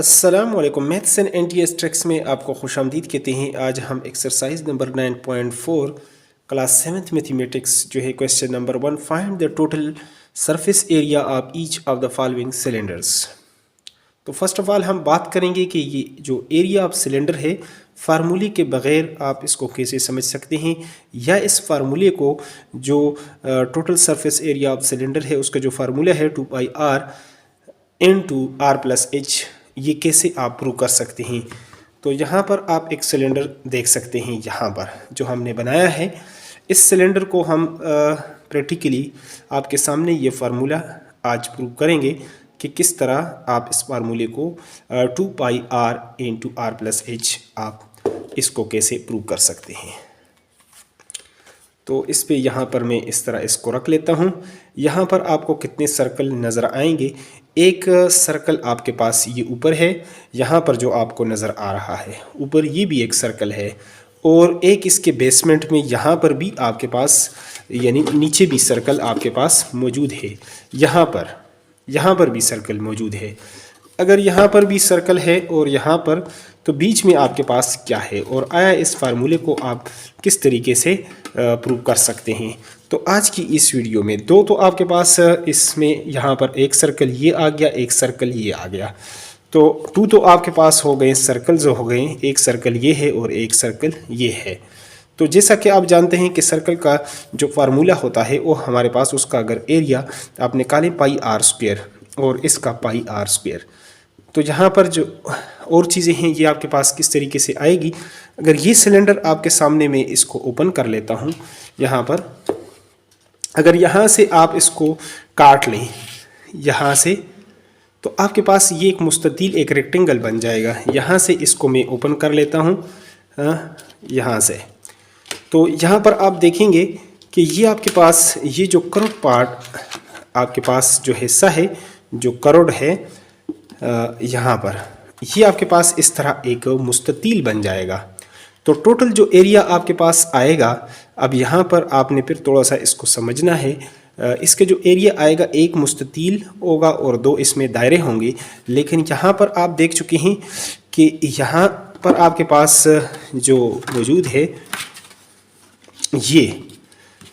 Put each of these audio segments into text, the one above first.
अस्सलामुअलैकुम। Maths and NTS tricks में आपको खुशामदीद कहते हैं। आज हम exercise number 9.4 class 7th mathematics जो है question number 1, find the total surface area of each of the following cylinders. तो फर्स्ट ऑफ ऑल हम बात करेंगे कि ये जो एरिया ऑफ सिलेंडर है फार्मूले के बग़ैर आप इसको कैसे समझ सकते हैं, या इस फार्मूले को जो total surface area of cylinder है उसका जो फार्मूला है 2πr into r+h, ये कैसे आप प्रूव कर सकते हैं। तो यहाँ पर आप एक सिलेंडर देख सकते हैं, यहाँ पर जो हमने बनाया है इस सिलेंडर को हम प्रैक्टिकली आपके सामने ये फार्मूला आज प्रूव करेंगे कि किस तरह आप इस फार्मूले को 2πr into r+h आप इसको कैसे प्रूव कर सकते हैं। तो इस पे यहाँ पर मैं इस तरह इसको रख लेता हूँ। यहाँ पर आपको कितने सर्कल नज़र आएंगे। एक सर्कल आपके पास ये ऊपर है, यहाँ पर जो आपको नज़र आ रहा है ऊपर ये भी एक सर्कल है, और एक इसके बेसमेंट में यहाँ पर भी आपके पास यानी नीचे भी सर्कल आपके पास मौजूद है। यहाँ पर भी सर्कल मौजूद है। अगर यहाँ पर भी सर्कल है और यहाँ पर, तो बीच में आपके पास क्या है, और आया इस फार्मूले को आप किस तरीके से प्रूव कर सकते हैं। तो आज की इस वीडियो में दो तो आपके पास इसमें यहाँ पर एक सर्कल ये आ गया, एक सर्कल ये आ गया, तो टू तो आपके पास हो गए, सर्कल जो हो गए, एक सर्कल ये है और एक सर्कल ये है। तो जैसा कि आप जानते हैं कि सर्कल का जो फार्मूला होता है वो हमारे पास उसका अगर एरिया आप निकालें πr² और इसका πr², तो यहाँ पर जो और चीज़ें हैं ये आपके पास किस तरीके से आएगी। अगर ये सिलेंडर आपके सामने मैं इसको ओपन कर लेता हूँ, यहाँ पर अगर यहाँ से आप इसको काट लें यहाँ से, तो आपके पास ये एक मुस्ततील एक रेक्टेंगल बन जाएगा। यहाँ से इसको मैं ओपन कर लेता हूँ यहाँ से, तो यहाँ पर आप देखेंगे कि ये आपके पास ये जो कर्व्ड पार्ट आपके पास जो हिस्सा है जो कर्व्ड है यहाँ पर, ये आपके पास इस तरह एक मुस्ततील बन जाएगा। तो टोटल जो एरिया आपके पास आएगा, अब यहाँ पर आपने फिर थोड़ा सा इसको समझना है। इसके जो एरिया आएगा एक मुस्ततील होगा और दो इसमें दायरे होंगे, लेकिन यहाँ पर आप देख चुके हैं कि यहाँ पर आपके पास जो मौजूद है ये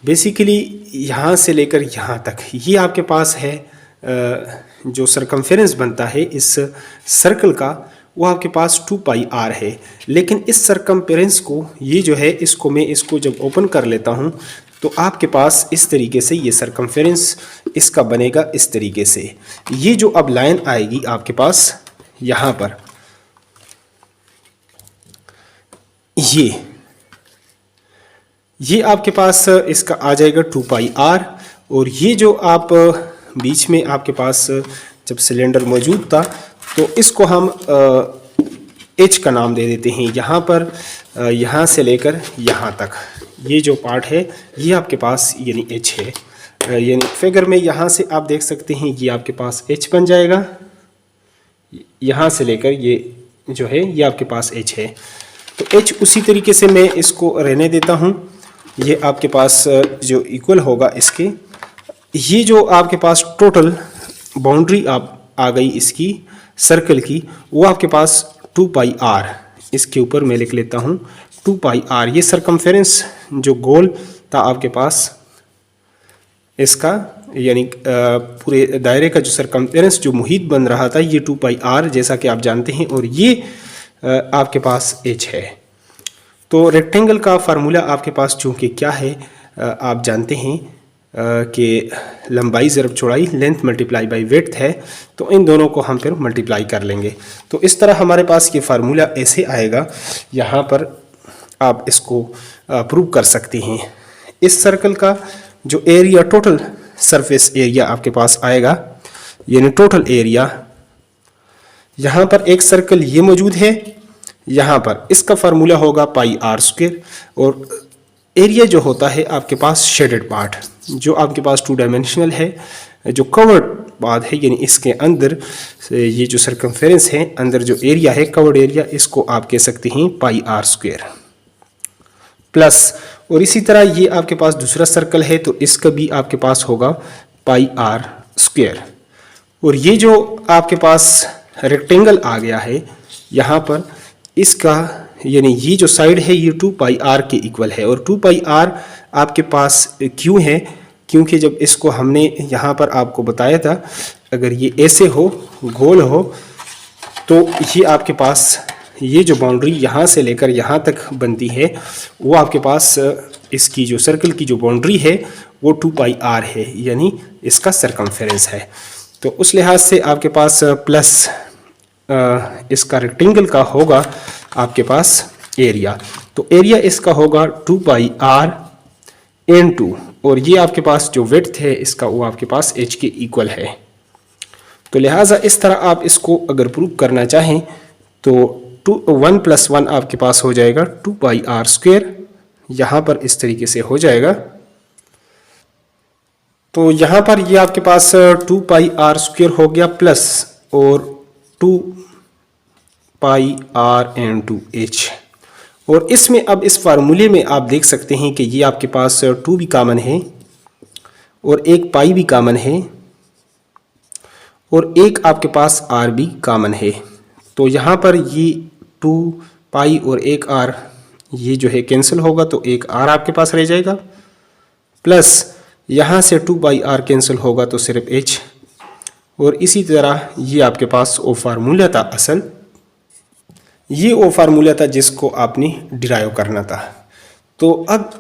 बेसिकली यहाँ से लेकर यहाँ तक ये आपके पास है जो सरकमफेरेंस बनता है इस सर्कल का, वो आपके पास 2πr है। लेकिन इस सरकमफेरेंस को ये जो है इसको मैं इसको जब ओपन कर लेता हूँ तो आपके पास इस तरीके से ये सरकमफेरेंस इसका बनेगा इस तरीके से। ये जो अब लाइन आएगी आपके पास यहाँ पर, ये आपके पास इसका आ जाएगा 2πr, और ये जो आप बीच में आपके पास जब सिलेंडर मौजूद था तो इसको हम h का नाम दे देते हैं। यहाँ पर यहाँ से लेकर यहाँ तक ये जो पार्ट है ये आपके पास यानी h है, यानी फिगर में यहाँ से आप देख सकते हैं ये आपके पास h बन जाएगा। यहाँ से लेकर ये जो है ये आपके पास h है, तो h उसी तरीके से मैं इसको रहने देता हूँ। ये आपके पास जो इक्वल होगा इसके, ये जो आपके पास टोटल बाउंड्री आप आ गई इसकी सर्कल की, वो आपके पास 2πr, इसके ऊपर मैं लिख लेता हूँ 2πr। ये सरकमफेरेंस जो गोल था आपके पास इसका, यानी पूरे दायरे का जो सरकमफेरेंस जो मुहित बन रहा था ये 2πr जैसा कि आप जानते हैं, और ये आपके पास h है। तो रेक्टेंगल का फार्मूला आपके पास चूँकि क्या है आप जानते हैं कि लंबाई ज़रब चौड़ाई लेंथ मल्टीप्लाई बाई विड्थ है, तो इन दोनों को हम फिर मल्टीप्लाई कर लेंगे। तो इस तरह हमारे पास ये फार्मूला ऐसे आएगा। यहाँ पर आप इसको प्रूव कर सकते हैं। इस सर्कल का जो एरिया टोटल सरफेस एरिया आपके पास आएगा, यानी टोटल एरिया, यहाँ पर एक सर्कल ये मौजूद है, यहाँ पर इसका फार्मूला होगा πr², और एरिया जो होता है आपके पास शेडेड पार्ट जो आपके पास 2 डायमेंशनल है, जो कवर्ड पार्ट है, यानी इसके अंदर ये जो सरकमफेरेंस है अंदर जो एरिया है कवर्ड एरिया, इसको आप कह सकते हैं πr² प्लस। और इसी तरह ये आपके पास दूसरा सर्कल है तो इसका भी आपके पास होगा πr², और ये जो आपके पास रेक्टेंगल आ गया है यहाँ पर, इसका यानी ये जो साइड है ये 2 पाई आर के इक्वल है। और 2 पाई आर आपके पास क्यों है, क्योंकि जब इसको हमने यहाँ पर आपको बताया था, अगर ये ऐसे हो, गोल हो, तो ये आपके पास ये जो बाउंड्री यहाँ से लेकर यहाँ तक बनती है, वो आपके पास इसकी जो सर्कल की जो बाउंड्री है वो 2 पाई आर है, यानी इसका सरकमफेरेंस है। तो उस लिहाज से आपके पास प्लस इसका रेक्टेंगल का होगा आपके पास एरिया, तो एरिया इसका होगा 2 पाई आर एन 2, और ये आपके पास जो विड्थ है इसका वो आपके पास h के इक्वल है। तो लिहाजा इस तरह आप इसको अगर प्रूव करना चाहें तो 1 + 1 आपके पास हो जाएगा 2 पाई आर स्क्वायर, यहाँ पर इस तरीके से हो जाएगा। तो यहाँ पर ये आपके पास 2 पाई आर स्क्वायर हो गया प्लस और 2 पाई आर एन 2 h, और इसमें अब इस फार्मूले में आप देख सकते हैं कि ये आपके पास 2 भी कॉमन है और एक पाई भी कॉमन है और एक आपके पास r भी कॉमन है। तो यहाँ पर ये 2 पाई और एक r ये जो है कैंसिल होगा, तो एक r आपके पास रह जाएगा, प्लस यहाँ से 2 पाई r कैंसिल होगा तो सिर्फ h, और इसी तरह ये आपके पास वो फार्मूला था असल, ये वो फार्मूला था जिसको आपने डिराइव करना था। तो अब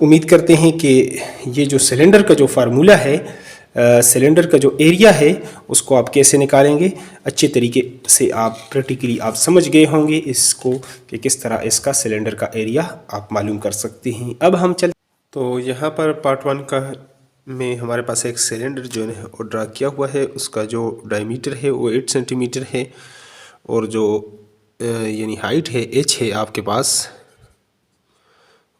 उम्मीद करते हैं कि ये जो सिलेंडर का जो फार्मूला है, सिलेंडर का जो एरिया है उसको आप कैसे निकालेंगे, अच्छे तरीके से आप प्रैक्टिकली आप समझ गए होंगे इसको कि किस तरह इसका सिलेंडर का एरिया आप मालूम कर सकते हैं। अब हम चल, तो यहाँ पर पार्ट 1 का में हमारे पास एक सिलेंडर जो है वो ड्रा किया हुआ है, उसका जो डायमीटर है वो 8 सेंटीमीटर है और जो यानी हाइट है h है आपके पास,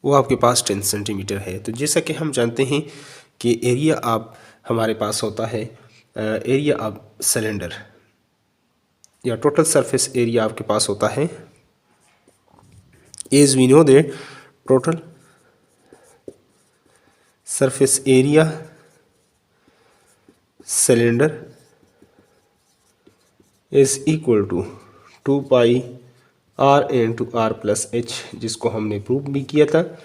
वो आपके पास 10 सेंटीमीटर है। तो जैसा कि हम जानते हैं कि एरिया आप हमारे पास होता है एरिया ऑफ सिलेंडर या टोटल सरफेस एरिया आपके पास होता है, as we know that total surface area cylinder is equal to 2 pi R into R plus H, जिसको हमने प्रूव भी किया था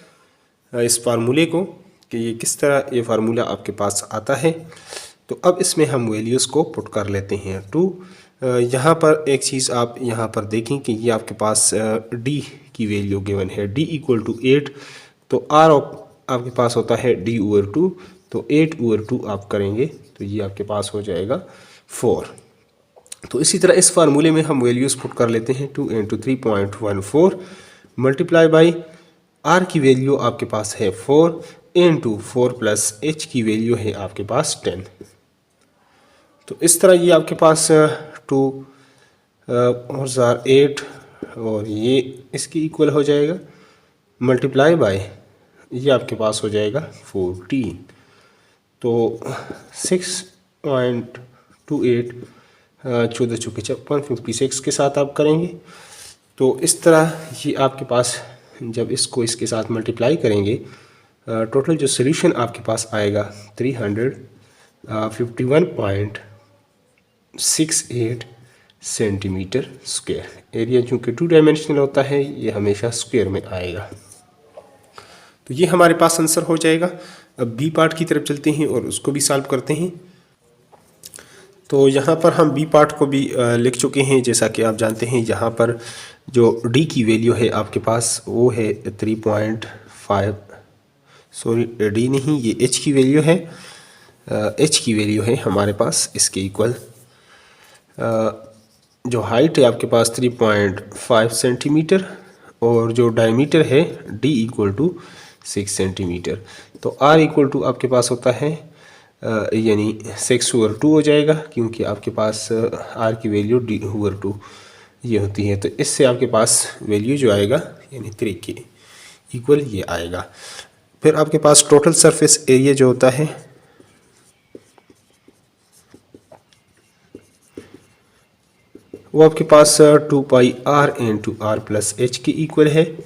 इस फार्मूले को कि ये किस तरह ये फार्मूला आपके पास आता है। तो अब इसमें हम वैल्यूज़ को पुट कर लेते हैं। यहाँ पर एक चीज़ आप यहाँ पर देखें कि ये आपके पास d की वैल्यू गिवन है, d इक्वल टू 8, तो r आपके पास होता है d/2, तो 8/2 आप करेंगे तो ये आपके पास हो जाएगा 4। तो इसी तरह इस फार्मूले में हम वैल्यूज़ पुट कर लेते हैं, 2 × 3.14 मल्टीप्लाई बाई r की वैल्यू आपके पास है 4 × 4 प्लस h की वैल्यू है आपके पास 10। तो इस तरह ये आपके पास 2 और 8 और ये इसके इक्वल हो जाएगा, मल्टीप्लाई बाय ये आपके पास हो जाएगा 14। तो 6.28 14 चौके 56 के साथ आप करेंगे। तो इस तरह ये आपके पास जब इसको इसके साथ मल्टीप्लाई करेंगे टोटल जो सोल्यूशन आपके पास आएगा 351.68 सेंटीमीटर स्क्वायर। एरिया चूँकि 2 डायमेंशनल होता है ये हमेशा स्क्वायर में आएगा। तो ये हमारे पास आंसर हो जाएगा। अब बी पार्ट की तरफ चलते हैं और उसको भी सॉल्व करते हैं। तो यहाँ पर हम बी पार्ट को भी लिख चुके हैं। जैसा कि आप जानते हैं यहाँ पर जो डी की वैल्यू है आपके पास वो है 3.5, सॉरी डी नहीं, ये एच की वैल्यू है, एच की वैल्यू है हमारे पास इसके इक्वल। जो हाइट है आपके पास 3.5 सेंटीमीटर और जो डायमीटर है डी इक्वल टू 6 सेंटीमीटर। तो आर इक्वल टू आपके पास होता है यानी 6/2 हो जाएगा, क्योंकि आपके पास आर की वैल्यू d/2 ये होती है। तो इससे आपके पास वैल्यू जो आएगा यानी 3 के इक्वल ये आएगा। फिर आपके पास टोटल सरफेस एरिया जो होता है वो आपके पास 2 pi are × r plus H के इक्वल है।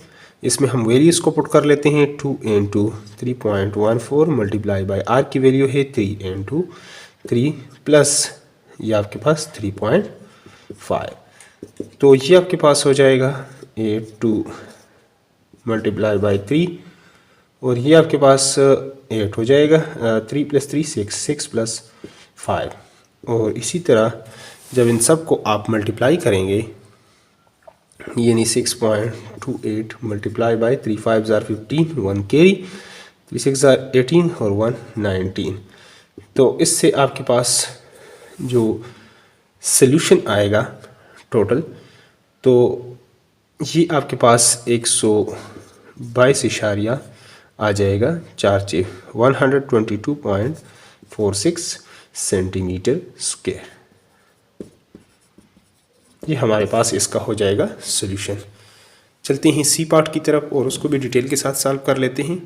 इसमें हम वैल्यूज़ को पुट कर लेते हैं, 2 × 3.14 मल्टीप्लाई बाई आर की वैल्यू है 3 × 3 प्लस ये आपके पास 3.5 5। तो ये आपके पास हो जाएगा 8 मल्टीप्लाई बाई 3 और ये आपके पास 8 हो जाएगा। 3 + 3 6, 6 + 5। और इसी तरह जब इन सब को आप मल्टीप्लाई करेंगे यानी 6.28 multiply by 3 5 jar 15 1 carry 3 6 jar 18 और 1 19। तो इससे आपके पास जो सल्यूशन आएगा टोटल, तो ये आपके पास 122 आ जाएगा 4 122.46 सेंटीमीटर स्क्वायर। ये हमारे पास इसका हो जाएगा सॉल्यूशन। चलते हैं सी पार्ट की तरफ और उसको भी डिटेल के साथ सॉल्व कर लेते हैं।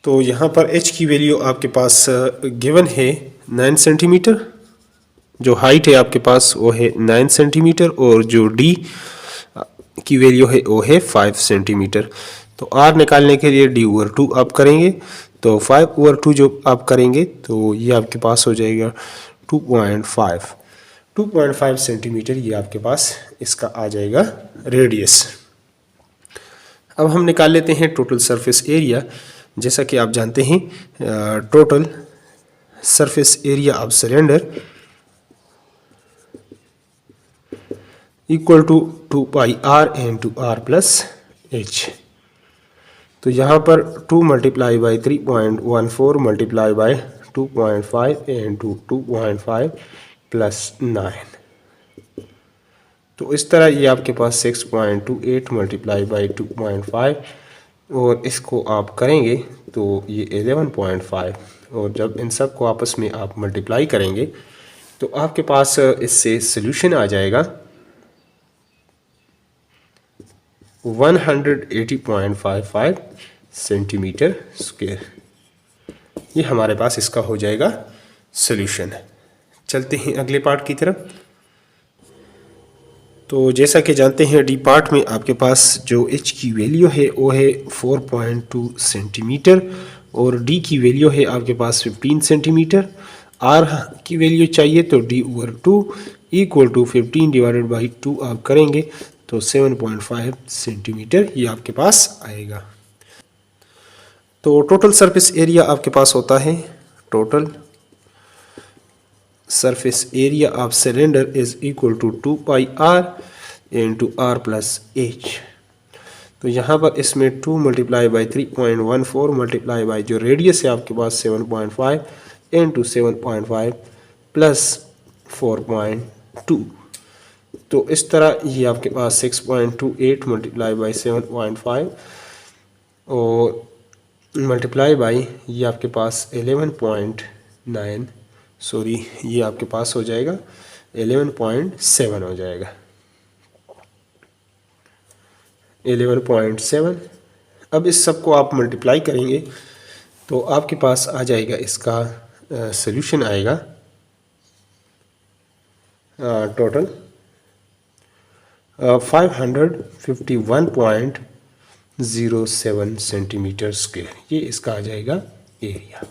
तो यहाँ पर एच की वैल्यू आपके पास गिवन है 9 सेंटीमीटर, जो हाइट है आपके पास वो है 9 सेंटीमीटर और जो डी की वैल्यू है वो है 5 सेंटीमीटर। तो आर निकालने के लिए d/2 आप करेंगे, तो 5/2 जो आप करेंगे तो ये आपके पास हो जाएगा 2.5 सेंटीमीटर। ये आपके पास इसका आ जाएगा रेडियस। अब हम निकाल लेते हैं टोटल सरफेस एरिया। जैसा कि आप जानते हैं total surface area of cylinder equal to 2πr into r plus h। तो यहाँ पर 2 multiply by 3.14 multiply by 2.5 into 2.5 plus 9। तो इस तरह ये आपके पास 6.28 मल्टीप्लाई बाई 2.5 और इसको आप करेंगे तो ये 11.5। और जब इन सब को आपस में आप मल्टीप्लाई करेंगे तो आपके पास इससे सॉल्यूशन आ जाएगा 180.55 सेंटीमीटर स्क्वायर। ये हमारे पास इसका हो जाएगा सॉल्यूशन। चलते हैं अगले पार्ट की तरफ। तो जैसा कि जानते हैं डी पार्ट में आपके पास जो एच की वैल्यू है वो है 4.2 सेंटीमीटर और डी की वैल्यू है आपके पास 15 सेंटीमीटर। आर की वैल्यू चाहिए तो d/2 equal to 15 divided by 2 आप करेंगे तो 7.5 सेंटीमीटर ये आपके पास आएगा। तो टोटल सरफेस एरिया आपके पास होता है, total surface area of cylinder is equal to 2πr into r plus h। तो यहाँ पर इसमें 2 मल्टीप्लाई बाई 3.14 मल्टीप्लाई बाई जो रेडियस है आपके पास 7.5 into 7.5 प्लस 4.2। तो इस तरह ये आपके पास 6.28 मल्टीप्लाई बाई 7.5 और मल्टीप्लाई बाई ये आपके पास 11.9 सॉरी ये आपके पास हो जाएगा 11.7 हो जाएगा 11.7। अब इस सब को आप मल्टीप्लाई करेंगे तो आपके पास आ जाएगा इसका सॉल्यूशन आएगा टोटल 551.07 सेंटीमीटर स्क्वायर। ये इसका आ जाएगा एरिया।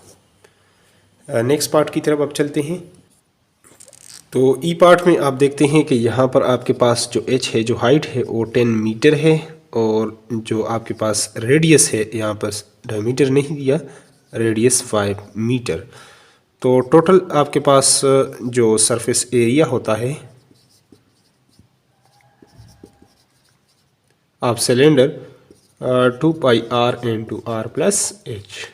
नेक्स्ट पार्ट की तरफ अब चलते हैं। तो ई पार्ट में आप देखते हैं कि यहाँ पर आपके पास जो एच है, जो हाइट है वो 10 मीटर है और जो आपके पास रेडियस है यहाँ पर डायमीटर नहीं दिया, रेडियस 5 मीटर। तो टोटल आपके पास जो सरफेस एरिया होता है of cylinder 2πr into r plus h।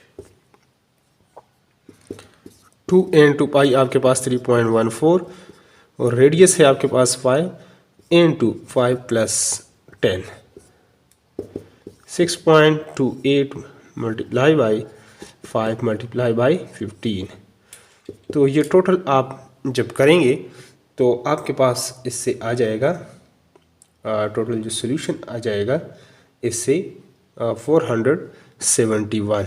2 into पाई आपके पास 3.14 और रेडियस है आपके पास 5 into 5 plus 10 6.28 multiply by 5 multiply by 15। तो ये टोटल आप जब करेंगे तो आपके पास इससे आ जाएगा टोटल जो सॉल्यूशन आ जाएगा इससे 471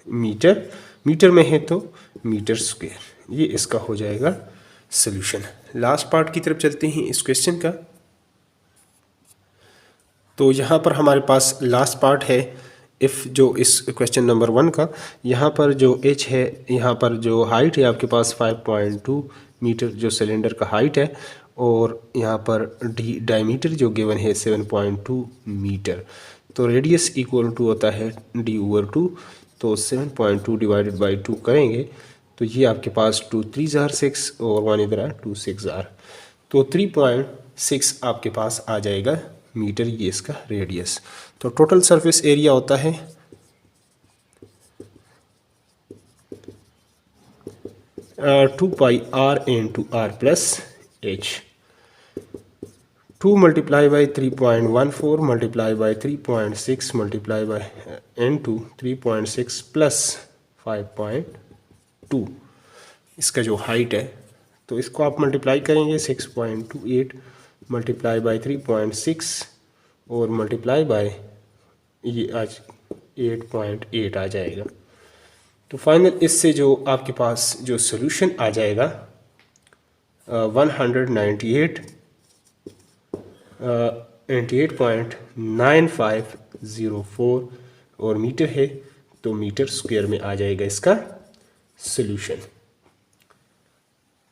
मीटर, मीटर में है तो मीटर स्क्वायर। ये इसका हो जाएगा सॉल्यूशन। लास्ट पार्ट की तरफ चलते हैं इस क्वेश्चन का। तो यहाँ पर हमारे पास लास्ट पार्ट है इफ़ जो इस क्वेश्चन नंबर 1 का। यहाँ पर जो एच है, यहाँ पर जो हाइट है आपके पास 5.2 मीटर जो सिलेंडर का हाइट है और यहाँ पर डी डायमीटर जो गिवन है 7.2 मीटर। तो रेडियस इक्वल टू होता है d/2। तो 7.2 डिवाइडेड बाई 2 करेंगे तो ये आपके पास 2 3 जार 6 और 1 इधर है 2 6 जार, तो 3.6 आपके पास आ जाएगा मीटर, ये इसका रेडियस। तो टोटल सरफेस एरिया होता है 2 पाई r into r plus h। 2 multiply by 3.14 multiply by 3.6 multiply by into 3.6 plus 5.2, इसका जो हाइट है तो इसको आप मल्टीप्लाई करेंगे 6.28 मल्टीप्लाई बाई 3.6 और मल्टीप्लाई बाई ये आज 8.8 आ जाएगा। तो फाइनल इससे जो आपके पास जो सोल्यूशन आ जाएगा 198.9504 और मीटर है तो मीटर स्क्वायर में आ जाएगा इसका सोल्यूशन।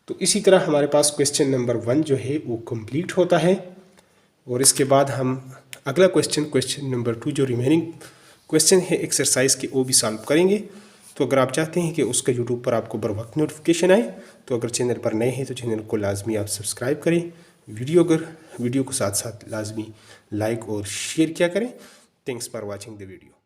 तो इसी तरह हमारे पास क्वेश्चन नंबर 1 जो है वो कंप्लीट होता है और इसके बाद हम अगला क्वेश्चन नंबर 2 जो रिमेनिंग क्वेश्चन है एक्सरसाइज के वो भी सॉल्व करेंगे। तो अगर आप चाहते हैं कि उसका यूट्यूब पर आपको बर वक्त नोटिफिकेशन आए तो अगर चैनल पर नए हैं तो चैनल को लाजमी आप सब्सक्राइब करें, वीडियो को साथ साथ लाजमी लाइक और शेयर किया करें। Thanks for watching the video.